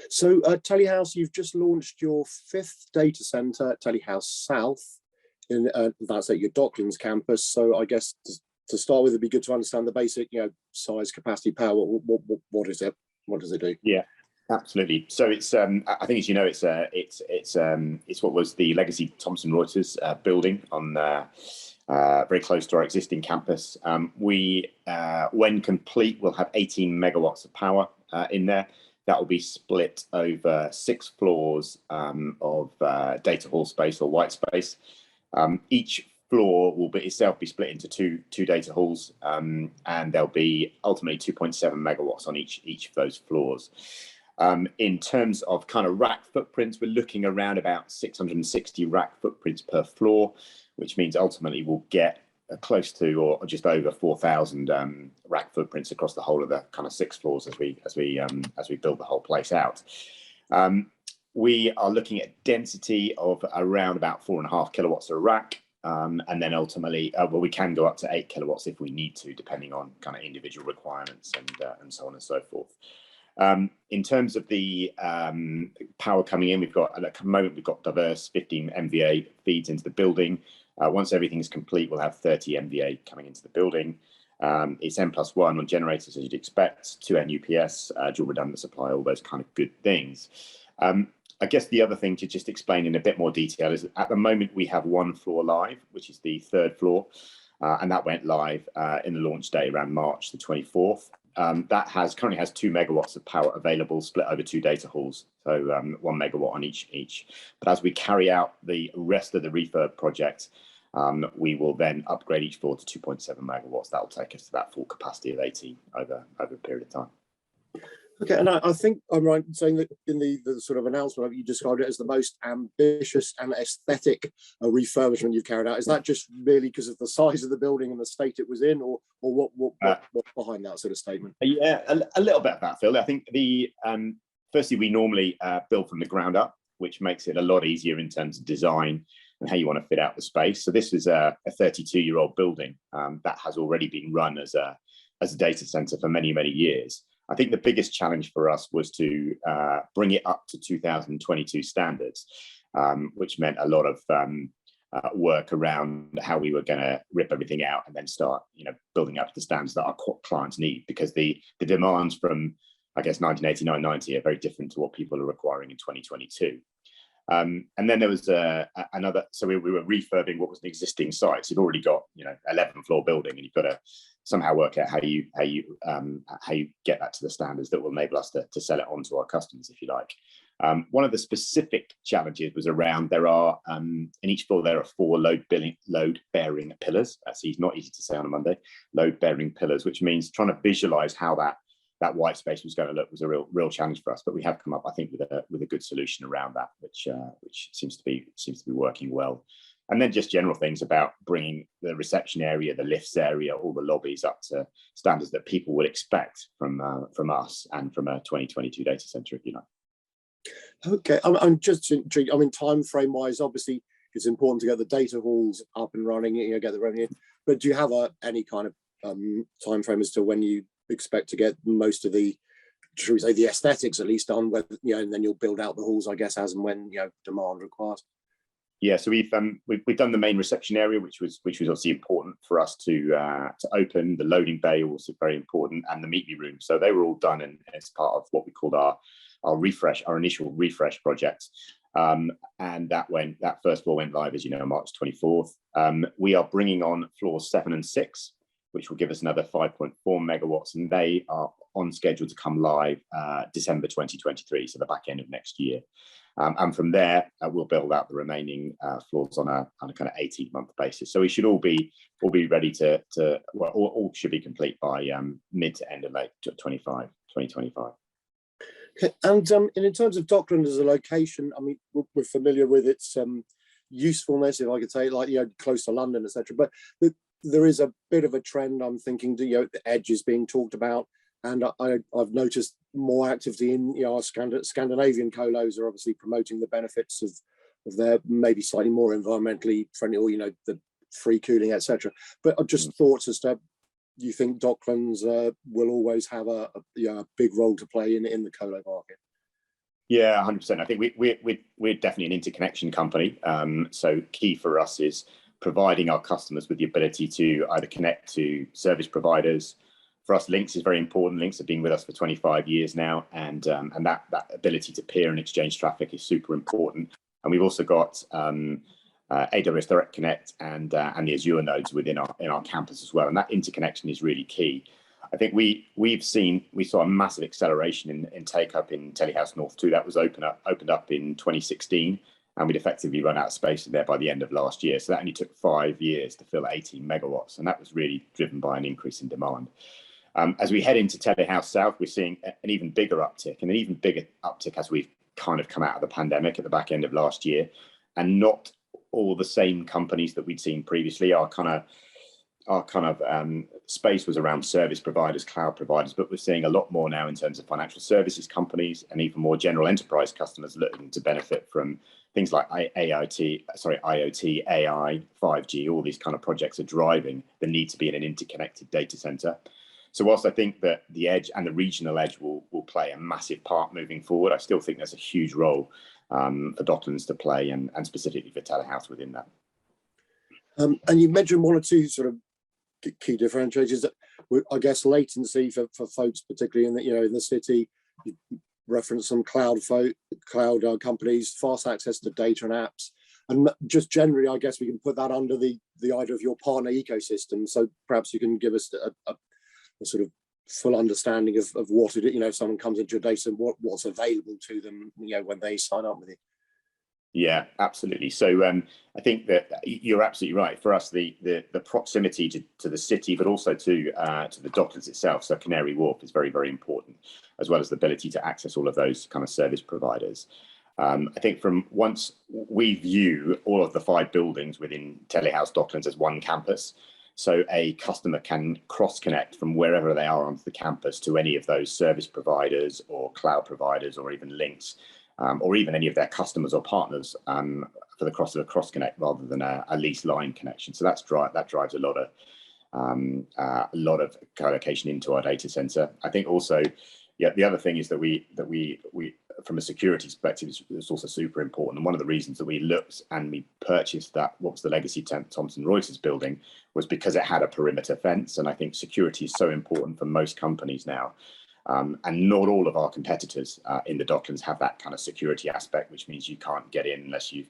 So, Telehouse, you've just launched your 5th data center, Telehouse South, in that's at your Docklands campus. So, I guess to start with, it'd be good to understand the basic, size, capacity, power. What is it? What does it do? Yeah, absolutely. So it's I think, as you know, it's what was the legacy Thomson Reuters building on very close to our existing campus. We, when complete, will have 18 megawatts of power in there. That will be split over 6 floors of data hall space or white space. Each floor will be itself be split into two data halls, and there'll be ultimately 2.7 megawatts on each of those floors. In terms of kind of rack footprints, we're looking around about 660 rack footprints per floor, which means ultimately we'll get close to or just over 4,000 rack footprints across the whole of the kind of 6 floors as we build the whole place out. We are looking at density of around about 4.5 kilowatts a rack, and then ultimately, we can go up to 8 kilowatts if we need to, depending on kind of individual requirements and so on and so forth. In terms of the power coming in, at the moment we've got diverse 15 MVA feeds into the building. Once everything is complete, we'll have 30 MVA coming into the building. It's N+1 on generators, as you'd expect, 2 NUPS, dual redundant supply, all those kind of good things. I guess the other thing to just explain in a bit more detail is that at the moment we have 1 floor live, which is the 3rd floor, and that went live in the launch day around March the 24th. That currently has 2 megawatts of power available, split over 2 data halls, so 1 megawatt on each. But as we carry out the rest of the refurb project, we will then upgrade each floor to 2.7 megawatts. That will take us to that full capacity of 18 over a period of time. Okay, and I think I'm right in saying that in the sort of announcement, you described it as the most ambitious and aesthetic refurbishment you've carried out. Is that just really because of the size of the building and the state it was in, or what's behind that sort of statement? Yeah, a little bit of that, Phil. I think firstly, we normally build from the ground up, which makes it a lot easier in terms of design and how you want to fit out the space. So this is a 32-year-old building that has already been run as a data center for many, many years. I think the biggest challenge for us was to bring it up to 2022 standards, which meant a lot of work around how we were going to rip everything out and then start, building up the standards that our clients need, because the demands from, I guess, 1989, 90 are very different to what people are requiring in 2022. And then there was another, so we were refurbing what was an existing site. So you've already got 11-floor building, and you've got to somehow work out how you get that to the standards that will enable us to sell it on to our customers, if you like. One of the specific challenges was around in each floor there are 4 load-bearing pillars. That's not easy to say on a Monday. Load-bearing pillars, which means trying to visualize how that white space was going to look was a real challenge for us, but we have come up, I think, with a good solution around that, which seems to be working well. And then just general things about bringing the reception area, the lifts area, all the lobbies up to standards that people would expect from us and from a 2022 data center, if you like. Okay, I'm just intrigued. I mean, time frame wise, obviously it's important to get the data halls up and running, get the revenue. But do you have any kind of time frame as to when you expect to get most of the, should we say, the aesthetics at least done, whether and then you'll build out the halls, I guess, as and when demand requires? Yeah, so we've done the main reception area, which was obviously important for us to open. The loading bay also very important, and the meet me room. So they were all done as part of what we called our initial refresh project. And that first floor went live, as you know, March 24th. We are bringing on floors 7 and 6, which will give us another 5.4 megawatts, and they are on schedule to come live December 2023, so the back end of next year. And from there, we'll build out the remaining floors on a kind of 18-month basis. So we should all be ready all should be complete by mid to end of late 2025. Okay. And in terms of Docklands as a location, I mean, we're familiar with its usefulness, if I could say, like close to London, etc. But there is a bit of a trend, I'm thinking, the edge is being talked about, and I've noticed more activity in our Scandinavian colos are obviously promoting the benefits of their maybe slightly more environmentally friendly, or the free cooling, etc. But just thoughts as to, do you think Docklands will always have a big role to play in the colo market? Yeah, 100%. I think we're definitely an interconnection company. So key for us is providing our customers with the ability to either connect to service providers. For us, links is very important. Links have been with us for 25 years now, and that ability to peer and exchange traffic is super important. And we've also got AWS Direct Connect and the Azure nodes within our campus as well. And that interconnection is really key. I think we saw a massive acceleration in take up in Telehouse North 2. That was opened up in 2016, and we'd effectively run out of space in there by the end of last year. So that only took 5 years to fill 18 megawatts, and that was really driven by an increase in demand. As we head into Telehouse South, we're seeing an even bigger uptick, and an even bigger uptick as we've kind of come out of the pandemic at the back end of last year, and not all the same companies that we'd seen previously. Our space was around service providers, cloud providers, but we're seeing a lot more now in terms of financial services companies and even more general enterprise customers looking to benefit from things like IoT, AI, 5G. All these kind of projects are driving the need to be in an interconnected data center. So whilst I think that the edge and the regional edge will play a massive part moving forward, I still think there's a huge role for Docklands to play, and specifically for Telehouse within that. And you mentioned one or two sort of key differentiators that I guess latency for folks, particularly in the city. You referenced some cloud companies, fast access to data and apps, and just generally, I guess we can put that under the idea of your partner ecosystem. So perhaps you can give us a sort of full understanding of what it, if someone comes into your data and what's available to them, when they sign up with you. Yeah, absolutely. So I think that you're absolutely right. For us, the proximity to the city, but also to the Docklands itself, so Canary Wharf, is very, very important, as well as the ability to access all of those kind of service providers. I think from once we view all of the 5 buildings within Telehouse Docklands as one campus, so a customer can cross-connect from wherever they are onto the campus to any of those service providers or cloud providers, or even links, or even any of their customers or partners for the cross-connect rather than a lease line connection. So that drives a lot of colocation into our data center. I think also, the other thing is that we from a security perspective, it's also super important. And one of the reasons that we looked and we purchased what was the legacy Thomson Reuters building was because it had a perimeter fence. And I think security is so important for most companies now. And not all of our competitors in the Docklands have that kind of security aspect, which means you can't get in unless you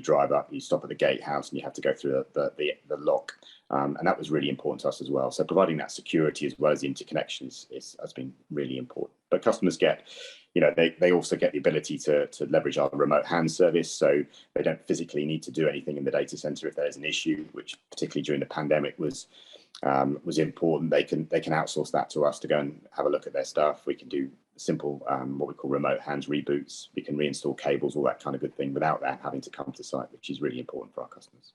drive up, you stop at the gatehouse, and you have to go through the lock. And that was really important to us as well. So providing that security as well as the interconnection has been really important. But customers get, they also get the ability to leverage our remote hand service, so they don't physically need to do anything in the data center if there's an issue, which particularly during the pandemic was important. They can outsource that to us to go and have a look at their stuff. We can do simple what we call remote hands reboots. We can reinstall cables, all that kind of good thing, without them having to come to site, which is really important for our customers.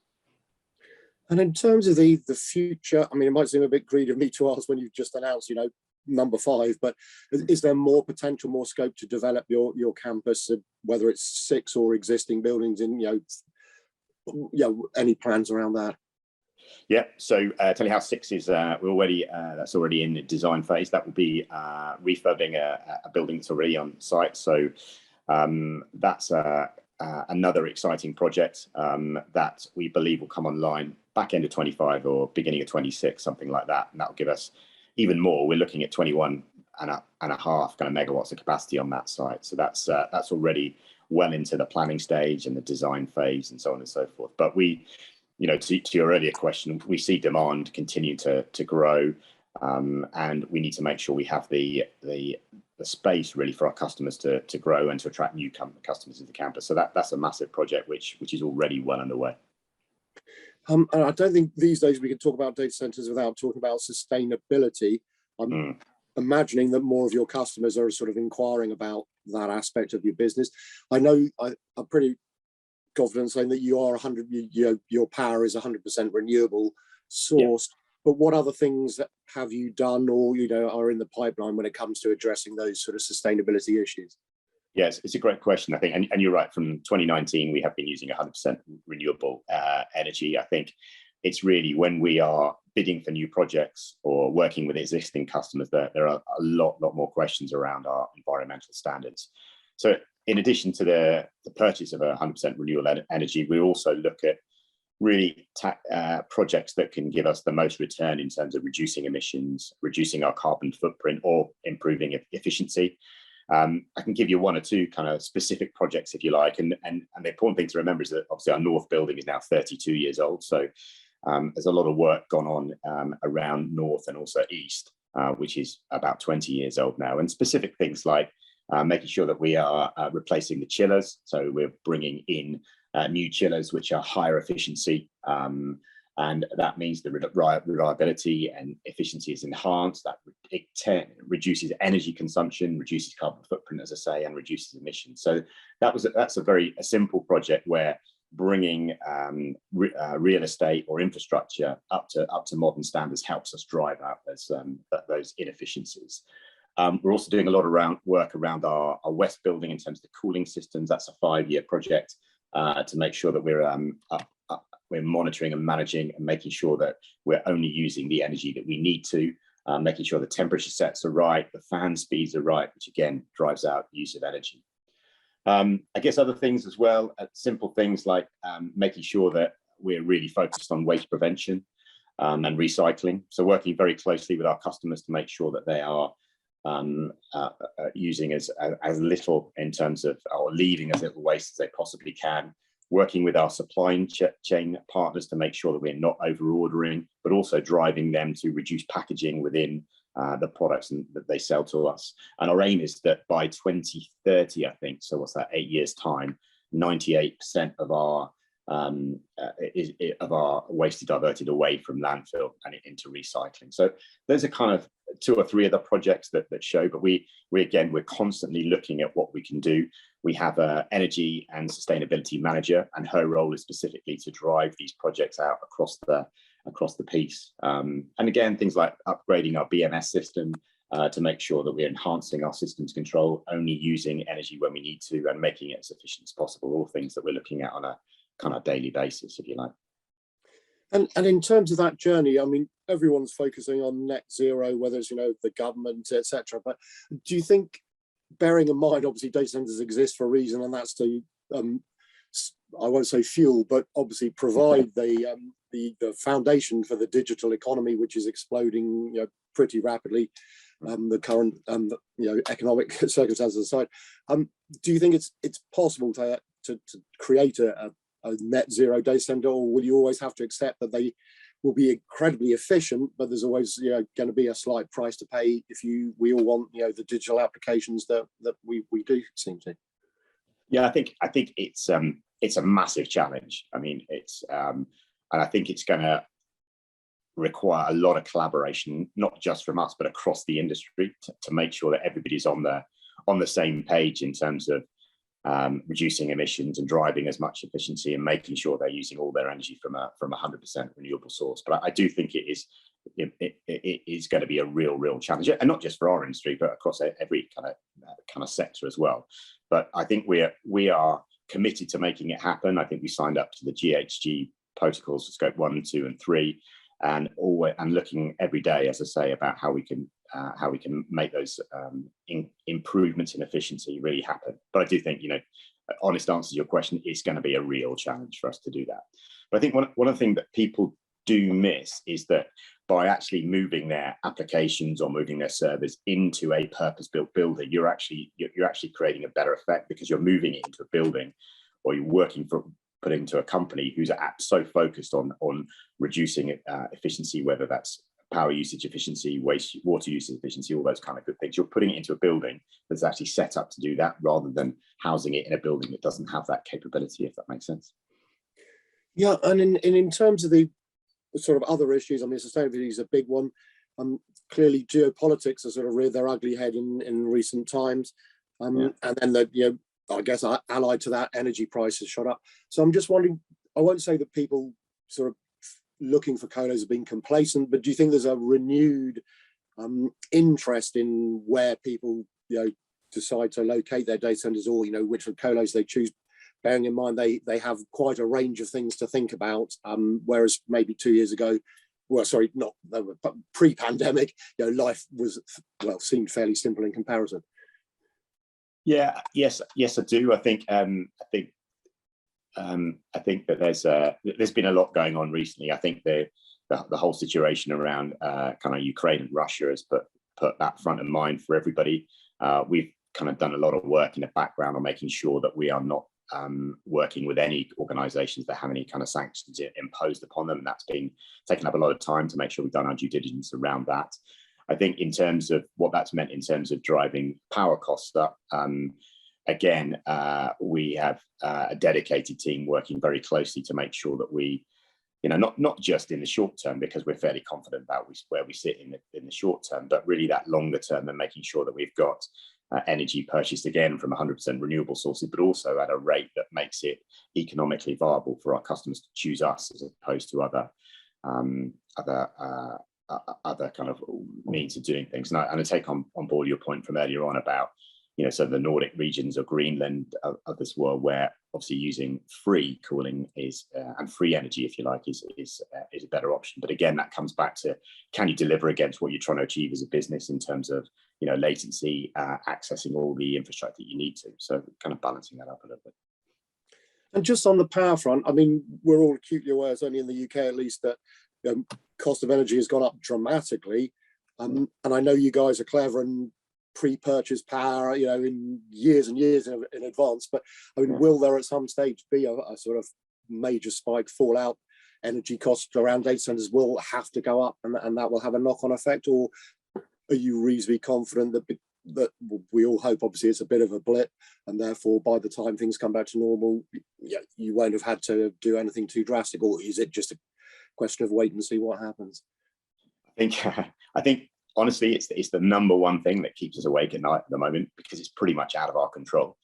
And in terms of the future, I mean, it might seem a bit greedy of me to ask when you've just announced, number 5, but is there more potential, more scope to develop your campus, whether it's 6 or existing buildings in, any plans around that? Yeah, so Telehouse 6 is that's already in the design phase. That will be refurbing a building that's already on site. So that's another exciting project that we believe will come online back end of 25 or beginning of 26, something like that. And that will give us even more. We're looking at 21 and a half kind of megawatts of capacity on that site. So that's already well into the planning stage and the design phase and so on and so forth. But we, to your earlier question, we see demand continue to grow, and we need to make sure we have the space really for our customers to grow and to attract new customers into campus. So that's a massive project which is already well underway. And I don't think these days we can talk about data centers without talking about sustainability. I'm imagining that more of your customers are sort of inquiring about that aspect of your business. I know I'm pretty confident saying that you are your power is 100% renewable sourced. Yeah. But what other things have you done or are in the pipeline when it comes to addressing those sort of sustainability issues? Yes, it's a great question, I think, and you're right. From 2019, we have been using 100% renewable energy. I think it's really when we are bidding for new projects or working with existing customers that there are a lot more questions around our environmental standards. So in addition to the purchase of 100% renewable energy, we also look at really projects that can give us the most return in terms of reducing emissions, reducing our carbon footprint, or improving efficiency. I can give you one or two kind of specific projects if you like, and the important thing to remember is that obviously our North building is now 32 years old, so there's a lot of work gone on around North and also East, which is about 20 years old now, and specific things like making sure that we are replacing the chillers, so we're bringing in new chillers which are higher efficiency, and that means the reliability and efficiency is enhanced. That reduces energy consumption, reduces carbon footprint, as I say, and reduces emissions. So that's a very simple project where bringing real estate or infrastructure up to modern standards helps us drive out those inefficiencies. We're also doing a lot of work around our West building in terms of the cooling systems. That's a 5-year project to make sure that we're monitoring and managing and making sure that we're only using the energy that we need to, making sure the temperature sets are right, the fan speeds are right, which again drives out use of energy. I guess other things as well, simple things like making sure that we're really focused on waste prevention and recycling. So working very closely with our customers to make sure that they are using as little in terms of, or leaving as little waste as they possibly can, working with our supply chain partners to make sure that we're not over ordering, but also driving them to reduce packaging within the products that they sell to us. And our aim is that by 2030, I think, so what's that, 8 years time, 98% of our waste is diverted away from landfill and into recycling. So those are kind of 2 or 3 of the projects that show, but we're constantly looking at what we can do. We have an energy and sustainability manager, and her role is specifically to drive these projects out across the piece. And again, things like upgrading our BMS system to make sure that we're enhancing our systems control, only using energy when we need to, and making it as efficient as possible. All things that we're looking at on a kind of daily basis, if you like. And in terms of that journey, I mean, everyone's focusing on net zero, whether it's, the government, etc. But do you think, bearing in mind, obviously data centers exist for a reason, and that's to, I won't say fuel, but obviously provide the foundation for the digital economy, which is exploding, pretty rapidly. The current, economic circumstances aside, do you think it's possible to create a net zero data center, or will you always have to accept that they will be incredibly efficient, but there's always going to be a slight price to pay if we all want the digital applications that we do seem to? Yeah, I think it's a massive challenge. I mean, and I think it's going to require a lot of collaboration, not just from us, but across the industry to make sure that everybody's on the same page in terms of reducing emissions and driving as much efficiency and making sure they're using all their energy from a 100% renewable source. But I do think it is going to be a real challenge, and not just for our industry, but across every kind of sector as well. But I think we are committed to making it happen. I think we signed up to the GHG protocols for scope 1, 2, and 3, and looking every day, as I say, about how we can make those improvements in efficiency really happen. But I do think, honest answer to your question, it's going to be a real challenge for us to do that. But I think one of the things that people do miss is that by actually moving their applications or moving their servers into a purpose-built building, you're actually creating a better effect, because you're moving it into a building, or you're put into a company who's so focused on reducing efficiency, whether that's power usage efficiency, water usage efficiency, all those kind of good things. You're putting it into a building that's actually set up to do that, rather than housing it in a building that doesn't have that capability, if that makes sense. Yeah, and in terms of the sort of other issues, I mean, sustainability is a big one. Clearly, geopolitics has sort of reared their ugly head in recent times, and then I guess allied to that, energy prices shot up. So I'm just wondering, I won't say that people sort of looking for colos have been complacent, but do you think there's a renewed interest in where people decide to locate their data centers, or which of colos they choose, bearing in mind they have quite a range of things to think about, whereas maybe 2 years ago, pre-pandemic, life seemed fairly simple in comparison? Yeah, yes, I do. I think that there's been a lot going on recently. I think the whole situation around kind of Ukraine and Russia has put that front of mind for everybody. We've kind of done a lot of work in the background on making sure that we are not working with any organisations that have any kind of sanctions imposed upon them. And that's been taken up a lot of time to make sure we've done our due diligence around that. I think in terms of what that's meant in terms of driving power costs up, again, we have a dedicated team working very closely to make sure that we, not just in the short term, because we're fairly confident about where we sit in the short term, but really that longer term, and making sure that we've got energy purchased again from 100% renewable sources, but also at a rate that makes it economically viable for our customers to choose us as opposed to other kind of means of doing things. And I take on board your point from earlier on about, so the Nordic regions or Greenland of this world, where obviously using free cooling is and free energy, if you like, is a better option. But again, that comes back to, can you deliver against what you're trying to achieve as a business in terms of latency, accessing all the infrastructure that you need to. So kind of balancing that up a little bit. And just on the power front, I mean, we're all acutely aware, it's only in the UK at least, that cost of energy has gone up dramatically. And I know you guys are clever and pre-purchase power, in years and years in advance. But I mean, will there at some stage be a sort of major spike, fallout? Energy costs around data centers will have to go up, and that will have a knock-on effect? Or are you reasonably confident that we all hope, obviously, it's a bit of a blip, and therefore by the time things come back to normal, you won't have had to do anything too drastic? Or is it just a question of wait and see what happens? I think honestly, it's the number one thing that keeps us awake at night at the moment, because it's pretty much out of our control.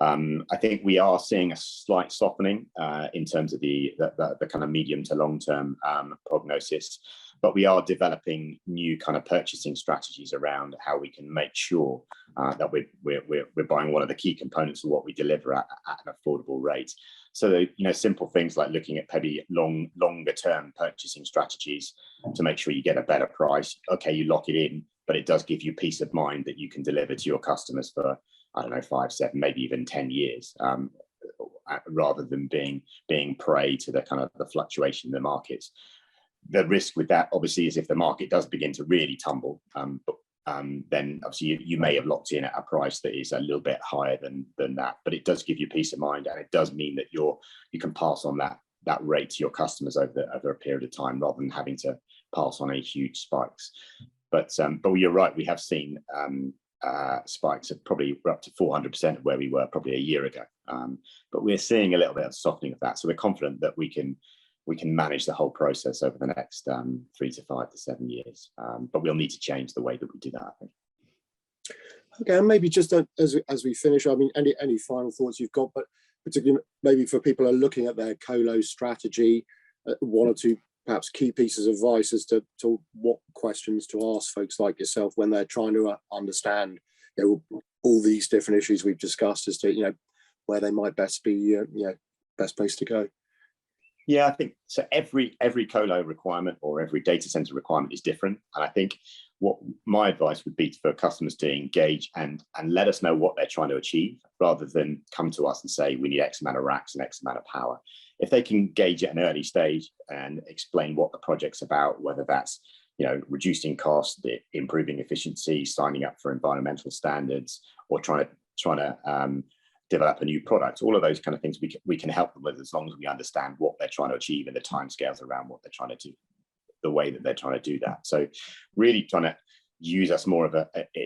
I think we are seeing a slight softening in terms of the kind of medium to long term prognosis, but we are developing new kind of purchasing strategies around how we can make sure that we're buying one of the key components of what we deliver at an affordable rate. So, simple things like looking at maybe longer term purchasing strategies to make sure you get a better price. Okay, you lock it in, but it does give you peace of mind that you can deliver to your customers for, I don't know, 5, 7, maybe even 10 years, rather than being prey to the kind of the fluctuation in the markets. The risk with that, obviously, is if the market does begin to really tumble, then obviously you may have locked in at a price that is a little bit higher than that, but it does give you peace of mind, and it does mean that you can pass on that rate to your customers over a period of time, rather than having to pass on any huge spikes. But you're right, we have seen spikes of probably up to 400% of where we were probably a year ago, but we're seeing a little bit of softening of that, so we're confident that we can manage the whole process over the next 3 to 5 to 7 years. But we'll need to change the way that we do that, I think. Okay, and maybe just as we finish, I mean, any final thoughts you've got, but particularly maybe for people who are looking at their colo strategy, 1 or 2 perhaps key pieces of advice as to what questions to ask folks like yourself when they're trying to understand all these different issues we've discussed, as to where they might best be best place to go. Yeah, I think so. Every colo requirement or every data center requirement is different, and I think what my advice would be for customers to engage and let us know what they're trying to achieve, rather than come to us and say we need X amount of racks and X amount of power. If they can engage at an early stage and explain what the project's about, whether that's reducing cost, improving efficiency, signing up for environmental standards, or trying to develop a new product, all of those kind of things we can help them with, as long as we understand what they're trying to achieve and the timescales around what they're trying to do, the way that they're trying to do that. So really trying to use us more of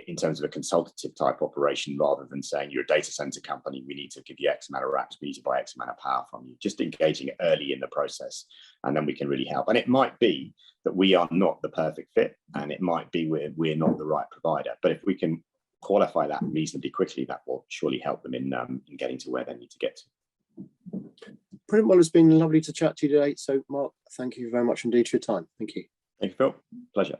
in terms of a consultative type operation, rather than saying you're a data center company, we need to give you X amount of racks, we need to buy X amount of power from you. Just engaging early in the process, and then we can really help. And it might be that we are not the perfect fit, and it might be we're not the right provider, but if we can qualify that reasonably quickly, that will surely help them in getting to where they need to get to. Brilliant. Well, it's been lovely to chat to you today. So, Mark, thank you very much indeed for your time. Thank you. Thank you, Phil. Pleasure.